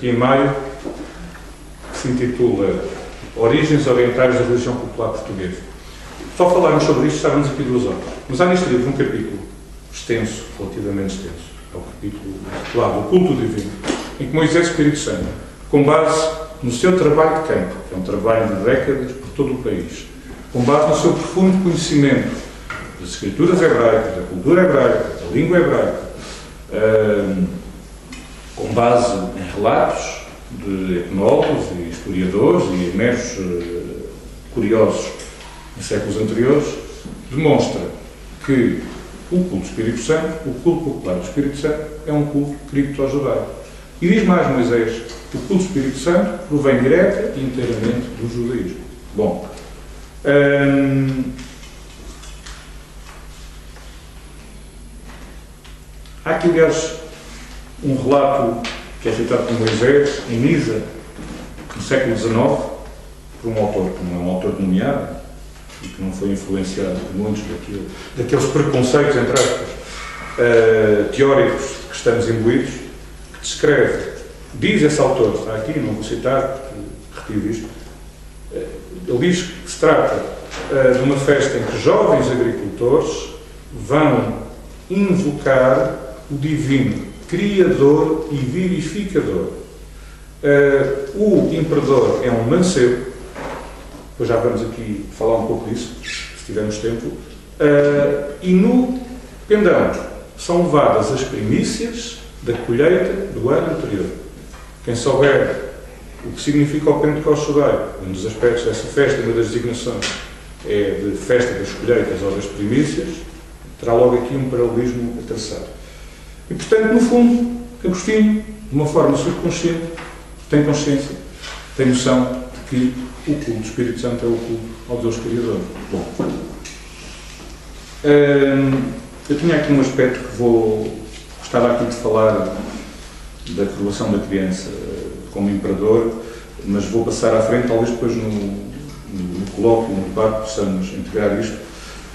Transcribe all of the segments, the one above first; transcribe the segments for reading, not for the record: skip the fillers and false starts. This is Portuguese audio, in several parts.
aqui em maio, que se intitula Origens Orientais da Religião Popular Portuguesa. Só falarmos sobre isto, estávamos aqui 2 horas. Mas há neste livro um capítulo extenso, relativamente extenso, é o capítulo intitulado O Culto Divino, em que Moisés Espírito Santo, com base no seu trabalho de campo, que é um trabalho de décadas por todo o país, com base no seu profundo conhecimento das escrituras hebraicas, da cultura hebraica, da língua hebraica, com base em relatos de etnólogos e historiadores e meros curiosos em séculos anteriores, demonstra que o culto do Espírito Santo, o culto popular do Espírito Santo, é um culto cripto-judaico. E diz mais Moisés, o culto do Espírito Santo provém direta e inteiramente do judaísmo. Bom, há aqui, aliás, um relato que é citado por Moisés, em Nisa, no século XIX, por um autor que não é um autor nomeado e que não foi influenciado por muitos daqueles preconceitos, entre aspas, teóricos que estamos imbuídos, que descreve, diz esse autor, está aqui, não vou citar, porque retive isto, ele diz que se trata de uma festa em que jovens agricultores vão invocar o divino Criador e Vivificador. O imperador é um mancebo, depois já vamos aqui falar um pouco disso, se tivermos tempo, e no pendão são levadas as primícias da colheita do ano anterior. Quem souber o que significa o Pentecostes judaico, um dos aspectos dessa festa, uma das designações é de festa das colheitas ou das primícias, terá logo aqui um paralelismo a traçar. E, portanto, no fundo, Agostinho, de uma forma subconsciente, tem consciência, tem noção de que o culto do Espírito Santo é o culto ao Deus Criador. Bom, eu tinha aqui um aspecto que gostava aqui de falar da coroação da criança como imperador, mas vou passar à frente, talvez depois no colóquio, no debate, possamos integrar isto,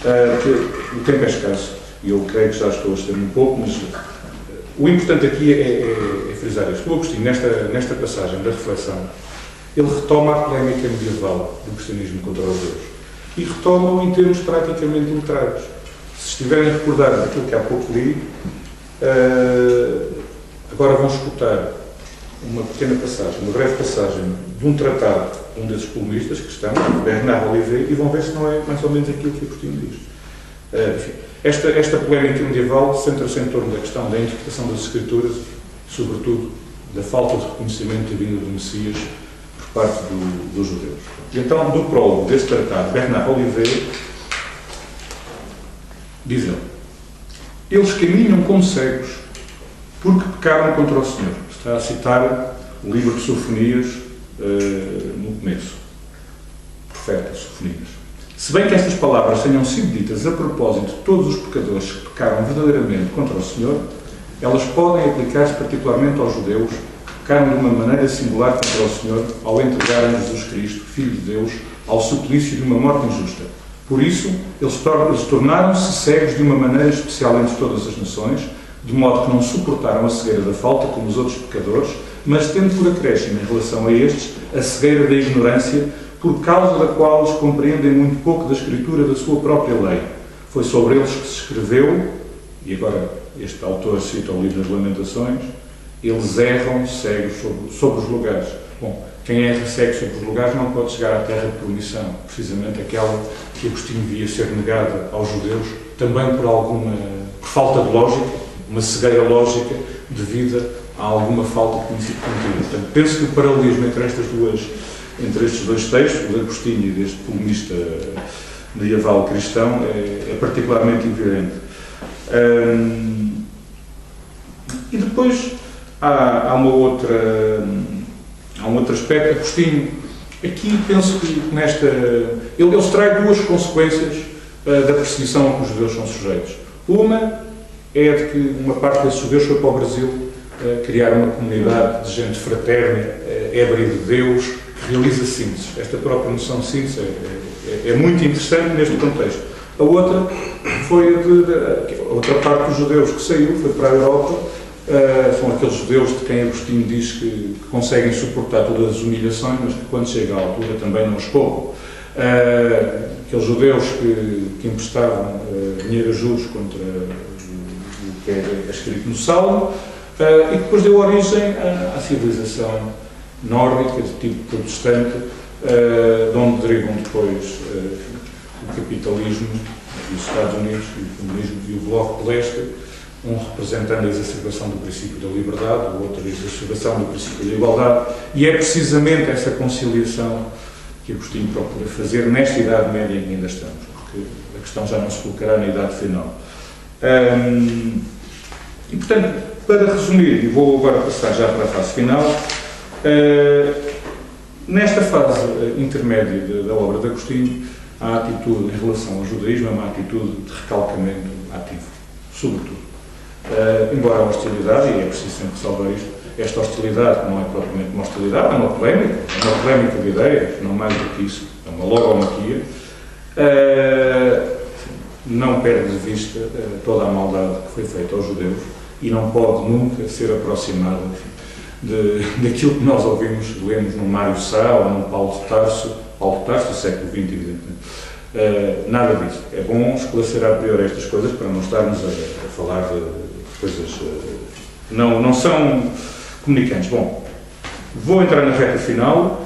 porque o tempo é escasso e eu creio que já estou a estender um pouco, mas o importante aqui é frisar isto. O Agostinho, nesta passagem da reflexão, ele retoma a polémica medieval do cristianismo contra os judeus e retoma-o em termos praticamente literários. Se estiverem a recordar daquilo que há pouco li, agora vão escutar uma pequena passagem, uma breve passagem de um tratado de um desses polemistas cristãos, Bernard Olivet, e vão ver se não é mais ou menos aquilo que Agostinho diz. Enfim, esta polémica medieval centra-se em torno da questão da interpretação das Escrituras, sobretudo da falta de reconhecimento divino do Messias por parte dos judeus. E então, do prólogo desse tratado, Bernard Olivet diz ele: eles caminham como cegos porque pecaram contra o Senhor. Está a citar o livro de Sofonias no começo. Profeta Sofonias. Se bem que estas palavras tenham sido ditas a propósito de todos os pecadores que pecaram verdadeiramente contra o Senhor, elas podem aplicar-se particularmente aos judeus que pecaram de uma maneira singular contra o Senhor ao entregarem Jesus Cristo, Filho de Deus, ao suplício de uma morte injusta. Por isso, eles tornaram-se cegos de uma maneira especial entre todas as nações, de modo que não suportaram a cegueira da falta como os outros pecadores, mas tendo por acréscimo em relação a estes a cegueira da ignorância, por causa da qual eles compreendem muito pouco da Escritura da sua própria lei. Foi sobre eles que se escreveu, e agora este autor cita o livro das Lamentações, eles erram cegos sobre os lugares. Bom, quem erra cego sobre os lugares não pode chegar à terra de promissão, precisamente aquela que Agostinho via ser negada aos judeus, também por falta de lógica, uma cegueira lógica devida a alguma falta de conhecimento contínuo. Portanto, penso que o paralelismo entre estes dois textos, de Agostinho e deste polemista medieval cristão, é particularmente evidente. E depois há um outro aspecto. Agostinho, aqui penso que ele extrai 2 consequências da perseguição a que os judeus são sujeitos. Uma é de que uma parte desses judeus foi para o Brasil criar uma comunidade de gente fraterna, ébria de Deus, que realiza síntese. Esta própria noção de síntese é muito interessante neste contexto. A outra foi a outra parte dos judeus que saiu, foi para a Europa, são aqueles judeus de quem Agostinho diz que conseguem suportar todas as humilhações, mas que quando chega à altura também não os poupam. Aqueles judeus que emprestavam dinheiro a juros contra o que é escrito no Salmo, e depois deu origem à civilização nórdica, de tipo protestante, de onde derivam depois o capitalismo, e os Estados Unidos, e o comunismo e o Bloco de Leste, um representando a exacerbação do princípio da liberdade, o outro a exacerbação do princípio da igualdade, e é precisamente essa conciliação que Agostinho procura fazer nesta Idade Média em que ainda estamos, porque a questão já não se colocará na Idade Final. E, portanto, para resumir, e vou agora passar já para a fase final, nesta fase intermédia da obra de Agostinho, a atitude em relação ao judaísmo é uma atitude de recalcamento ativo, sobretudo. Embora a hostilidade, e é preciso sempre ressalvar isto, esta hostilidade não é propriamente uma hostilidade, é uma polémica de ideias, não mais do que isso, é uma logomaquia, não perde de vista toda a maldade que foi feita aos judeus e não pode nunca ser aproximada daquilo que nós lemos no Mário Sá ou no Paulo de Tarso do século XX, evidentemente. Nada disso. É bom esclarecer a priori estas coisas para não estarmos a falar de coisas que não são comunicantes. Bom, vou entrar na reta final.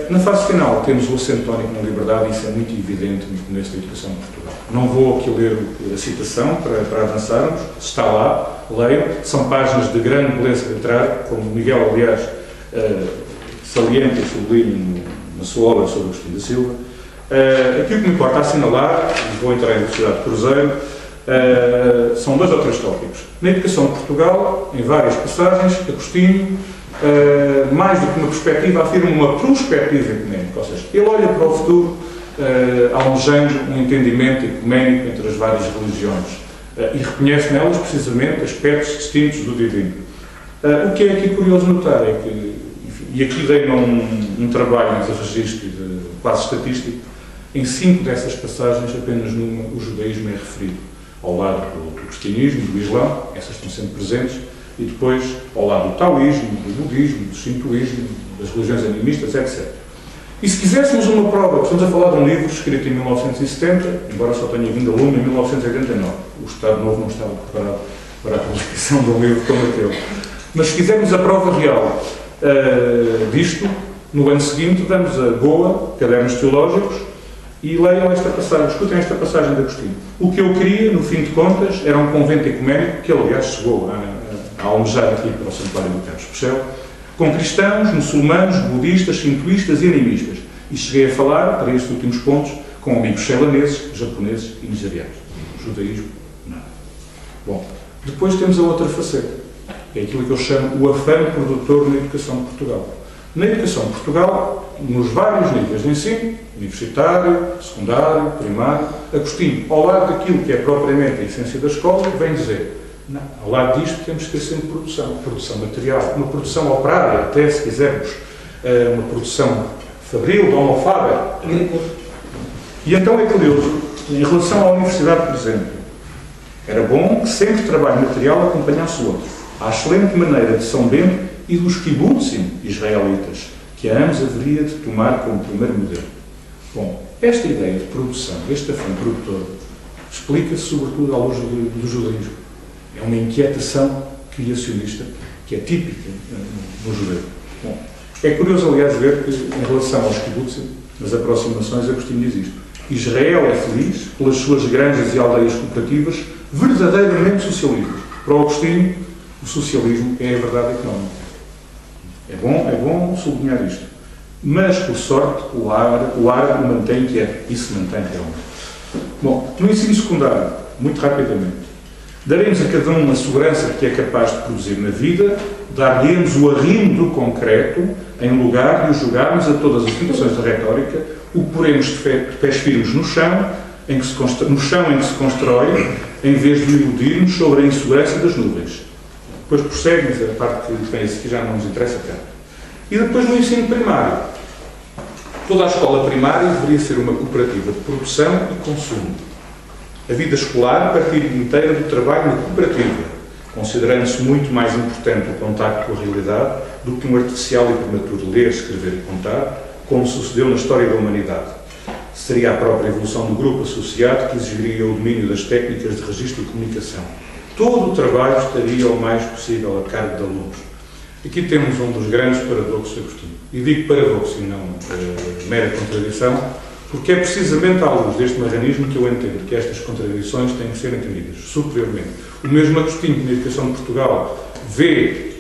Na fase final temos o acento tónico na liberdade, e isso é muito evidente no começo da educação de Portugal. Não vou aqui ler a citação para avançarmos, está lá, leiam, são páginas de grande beleza literária, como Miguel, aliás, salienta e sublinha na sua obra sobre Agostinho da Silva. Aqui o que me importa assinalar, e vou entrar em velocidade de cruzeiro, são 2 ou 3 tópicos. Na educação de Portugal, em várias passagens, Agostinho, mais do que uma perspectiva, afirma uma prospectiva ecuménica, ou seja, ele olha para o futuro almejando um entendimento ecuménico entre as várias religiões e reconhece nelas precisamente aspectos distintos do divino. O que é aqui curioso notar é que, enfim, e aqui dei-me um trabalho de registro quase estatístico, em 5 dessas passagens, apenas numa, o judaísmo é referido, ao lado do cristianismo, do islão, essas estão sempre presentes, e depois ao lado do taoísmo, do budismo, do shintoísmo, das religiões animistas, etc. E se quiséssemos uma prova, estamos a falar de um livro escrito em 1970, embora só tenha vindo a lume em 1989. O Estado Novo não estava preparado para a publicação de um livro como aquele. Mas se quisermos a prova real disto, no ano seguinte vamos a Goa, Cadernos Teológicos, e leiam esta passagem, escutem esta passagem de Agostinho. O que eu queria, no fim de contas, era um convento ecuménico, que aliás chegou a almejar aqui para o Santuário do Carlos Pechel, com cristãos, muçulmanos, budistas, shintoístas e animistas. E cheguei a falar, para estes últimos pontos, com amigos ceilaneses, japoneses e nigerianos. Judaísmo, nada. Bom, depois temos a outra faceta, que é aquilo que eu chamo o afã produtor na educação de Portugal. Na educação de Portugal, nos vários níveis de ensino, universitário, secundário, primário, Agostinho, ao lado daquilo que é propriamente a essência da escola, vem dizer: não, ao lado disto temos que ter sempre produção material, uma produção operária, até se quisermos, uma produção fabril, de homo faber. E então é curioso, em relação à universidade, por exemplo, era bom que sempre o trabalho material acompanhasse o outro. À excelente maneira de São Bento e dos kibbutzim israelitas, que a ambos haveria de tomar como primeiro modelo. Bom, esta ideia de produção, este afã produtor, explica-se sobretudo à luz do judaísmo. É uma inquietação criacionista que é típica no judeu. Bom, é curioso, aliás, ver que, em relação aos kibbutzim, nas aproximações, Agostinho diz isto: Israel é feliz pelas suas granjas e aldeias cooperativas verdadeiramente socialistas. Para o Agostinho, o socialismo é a verdade económica. É bom sublinhar isto. Mas, por sorte, o árabe mantém quieto. E se mantém realmente. Bom, no ensino secundário, muito rapidamente, daremos a cada um a segurança que é capaz de produzir na vida, dar-lhe-emos o arrimo do concreto, em lugar de o jogarmos a todas as tentações da retórica, o poremos de pés firmes no chão em que se constrói, em vez de o iludirmos sobre a insegurança das nuvens. Depois prossegue, mas a parte que vem a seguir já não nos interessa tanto. E depois no ensino primário. Toda a escola primária deveria ser uma cooperativa de produção e consumo. A vida escolar partir inteira do trabalho na cooperativa, considerando-se muito mais importante o contacto com a realidade do que um artificial e prematuro ler, escrever e contar, como sucedeu na história da humanidade. Seria a própria evolução do grupo associado que exigiria o domínio das técnicas de registro e comunicação. Todo o trabalho estaria o mais possível a cargo de alunos. Aqui temos um dos grandes paradoxos de Agostinho. E digo paradoxo e não mera contradição, porque é precisamente à luz deste marranismo que eu entendo que estas contradições têm que ser entendidas superiormente. O mesmo Agostinho, na Educação de Portugal, vê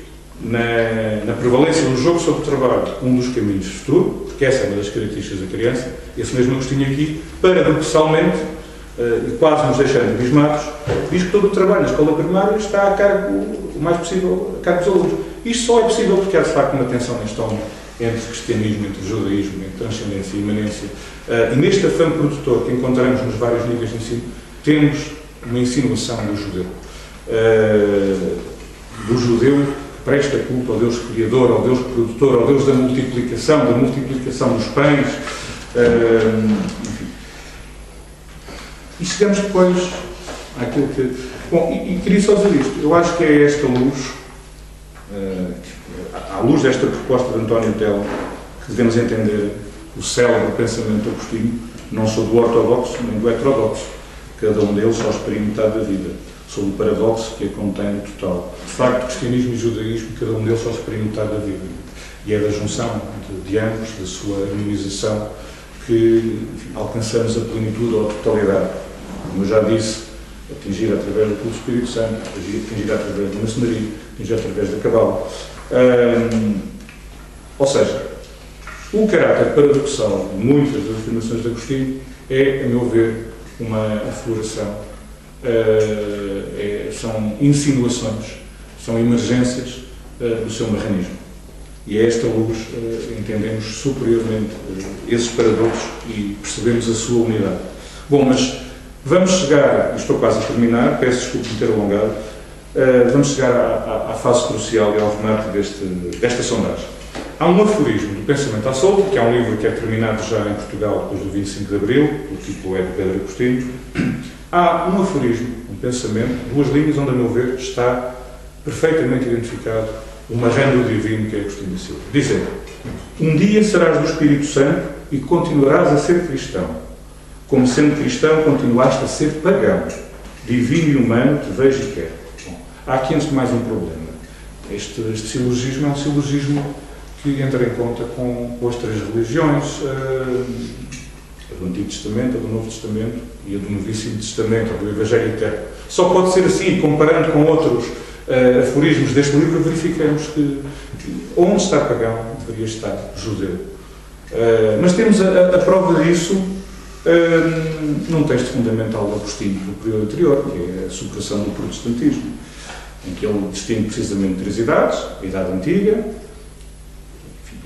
na prevalência do jogo sobre o trabalho um dos caminhos de futuro, porque essa é uma das características da criança. Esse mesmo Agostinho aqui, paradoxalmente, e quase nos deixando abismados, diz que todo o trabalho na escola primária está a cargo, o mais possível, a cargo dos alunos. Isto só é possível porque há, de facto, uma tensão neste homem entre cristianismo, entre judaísmo, entre transcendência e imanência. E neste afã produtor que encontramos nos vários níveis de ensino, temos uma insinuação do judeu. Do judeu que presta culto ao Deus Criador, ao Deus Produtor, ao Deus da multiplicação dos pães, enfim. E chegamos depois àquilo que... Bom, e queria só dizer isto. Eu acho que é esta luz, à luz desta proposta de António Telo, que devemos entender o célebre pensamento de Agostinho. Não sou do ortodoxo nem do heterodoxo. Cada um deles só exprime metade da vida. Sou do paradoxo que a contém no total. De facto, cristianismo e judaísmo, cada um deles só exprime metade da vida. E é da junção de ambos, da sua harmonização, que enfim, alcançamos a plenitude ou a totalidade. Como eu já disse, atingir através do culto do Espírito Santo, atingir através da maçonaria, atingir através da cabala. Ou seja, o caráter paradoxal de muitas das afirmações de Agostinho é, a meu ver, uma afloração. São insinuações, são emergências do seu marranismo. E a esta luz entendemos superiormente esses paradoxos e percebemos a sua unidade. Bom, mas vamos chegar, estou quase a terminar, peço desculpa por ter alongado, vamos chegar à fase crucial e ao remate desta sondagem. Há um aforismo do Pensamento à Solta, que é um livro que é terminado já em Portugal depois do 25 de Abril, o título é de Pedro Agostinho. Há um aforismo, um pensamento, duas linhas onde, a meu ver, está perfeitamente identificado o marrando divino que é Agostinho da Silva. Dizendo: um dia serás do Espírito Santo e continuarás a ser cristão. Como sendo cristão, continuaste a ser pagão. Divino e humano te vejo e quero. Bom, há aqui, antes de mais, um problema. Este silogismo é um silogismo que entra em conta com as três religiões, a do Antigo Testamento, a do Novo Testamento e a do Novíssimo Testamento, a do Evangelho Eterno. Só pode ser assim, comparando com outros aforismos deste livro, verificamos que onde está pagão deveria estar judeu. Mas temos a prova disso num texto fundamental de Agostinho, no período anterior, que é a superação do protestantismo, em que ele distingue precisamente três idades: a Idade Antiga,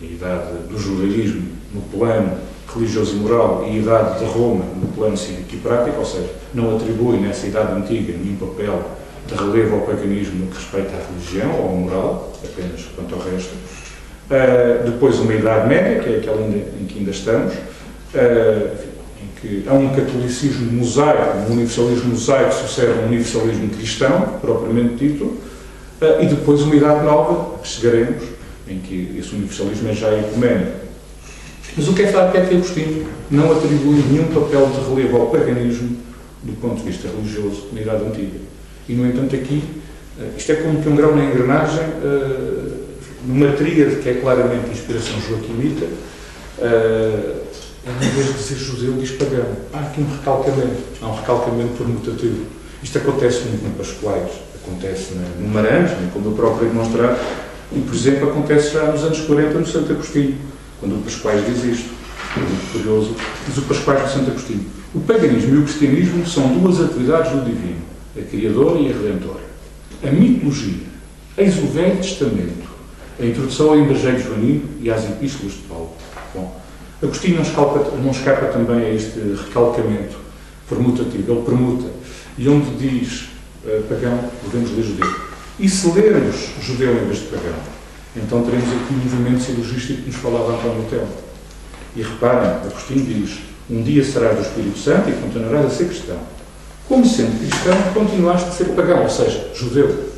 a Idade do Judaísmo no plano religioso e moral, e a Idade de Roma no plano cívico e prático, ou seja, não atribui nessa Idade Antiga nenhum papel de relevo ao paganismo no que respeita à religião ou à moral, apenas quanto ao resto. Depois uma Idade Média, que é aquela em que ainda estamos, em que há um catolicismo mosaico, um universalismo mosaico sucede a um universalismo cristão, propriamente dito, e depois uma Idade Nova, a que chegaremos, em que esse universalismo é já ecuménico. Mas o que é facto é que Agostinho não atribui nenhum papel de relevo ao paganismo do ponto de vista religioso na Idade Antiga. E, no entanto, aqui, isto é como que um grau na engrenagem, numa tríade que é claramente de inspiração joaquimita, em vez de dizer judeu, diz pagão. Há aqui um recalcamento, há um recalcamento permutativo. Isto acontece muito no Pascoais, acontece no Maranhos, como eu próprio demonstrar, e, por exemplo, acontece já nos anos 40 no Santo Agostinho, quando o Pascoais diz isto. É muito curioso. Diz o Pascoais do Santo Agostinho: o paganismo e o cristianismo são duas atividades do divino, a criadora e a redentora. A mitologia, eis o Velho Testamento, a introdução ao Evangelho Joanino e às Epístolas de Paulo. Bom, Agostinho não escapa também a este recalcamento permutativo. Ele permuta. E onde diz pagão, podemos ler judeu. E se lermos judeu em vez de pagão, então teremos aqui um movimento silogístico que nos falava António Telo. E reparem, Agostinho diz: um dia serás do Espírito Santo e continuarás a ser cristão. Como sendo cristão, continuaste a ser pagão, ou seja, judeu.